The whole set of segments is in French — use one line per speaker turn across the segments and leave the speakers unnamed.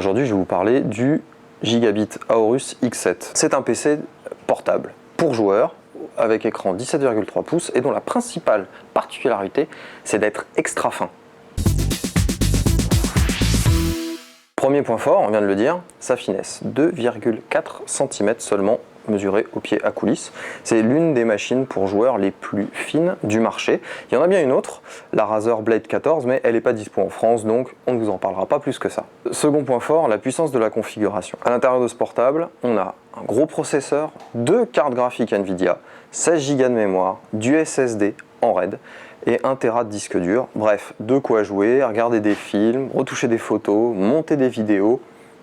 Aujourd'hui, je vais vous parler du Gigabit Aorus X7. C'est un PC portable pour joueurs avec écran 17,3 pouces et dont la principale particularité, c'est d'être extra fin. Premier point fort, on vient de le dire, sa finesse, 2,4 cm seulement mesuré au pied à coulisses. C'est l'une des machines pour joueurs les plus fines du marché. Il y en a bien une autre, la Razer Blade 14, mais elle n'est pas dispo en France, donc on ne vous en parlera pas plus que ça. Second point fort, la puissance de la configuration. À l'intérieur de ce portable, on a un gros processeur, 2 cartes graphiques Nvidia, 16 Go de mémoire, du SSD en RAID et 1 Tera de disque dur. Bref, de quoi jouer, regarder des films, retoucher des photos, monter des vidéos.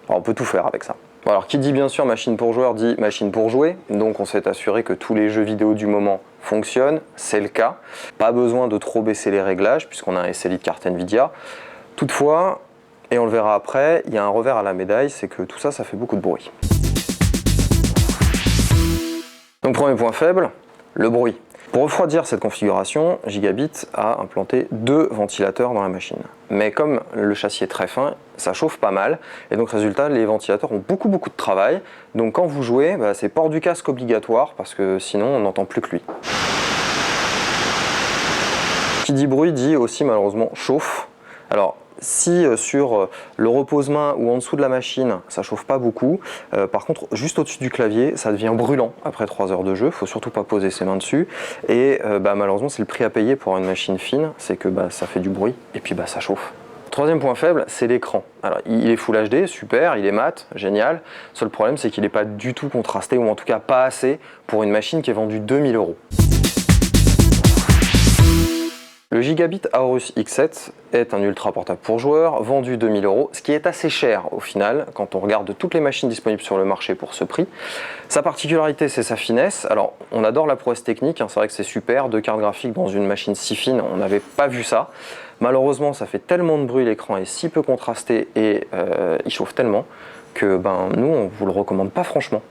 Alors, on peut tout faire avec ça. Alors, qui dit bien sûr machine pour joueur dit machine pour jouer, donc on s'est assuré que tous les jeux vidéo du moment fonctionnent, c'est le cas. Pas besoin de trop baisser les réglages puisqu'on a un SLI de carte Nvidia. Toutefois, et on le verra après, il y a un revers à la médaille, c'est que tout ça, ça fait beaucoup de bruit. Donc premier point faible, le bruit. Pour refroidir cette configuration, Gigabit a implanté 2 ventilateurs dans la machine. Mais comme le châssis est très fin, ça chauffe pas mal. Et donc résultat, les ventilateurs ont beaucoup de travail. Donc quand vous jouez, c'est port du casque obligatoire parce que sinon on n'entend plus que lui. Qui dit bruit dit aussi malheureusement chauffe. Alors si sur le repose-main ou en dessous de la machine ça chauffe pas beaucoup, par contre juste au-dessus du clavier ça devient brûlant après 3 heures de jeu, faut surtout pas poser ses mains dessus et malheureusement c'est le prix à payer pour une machine fine, c'est que ça fait du bruit et puis ça chauffe. Troisième point faible, c'est l'écran. Alors il est Full HD, super, il est mat, génial. Seul problème c'est qu'il n'est pas du tout contrasté ou en tout cas pas assez pour une machine qui est vendue 2000 €. Le Gigabit Aorus X7 est un ultra portable pour joueurs, vendu 2000 €, ce qui est assez cher au final quand on regarde toutes les machines disponibles sur le marché pour ce prix. Sa particularité, c'est sa finesse. Alors, on adore la prouesse technique, c'est vrai que c'est super, 2 cartes graphiques dans une machine si fine, on n'avait pas vu ça. Malheureusement, ça fait tellement de bruit, l'écran est si peu contrasté et il chauffe tellement que nous, on vous le recommande pas franchement.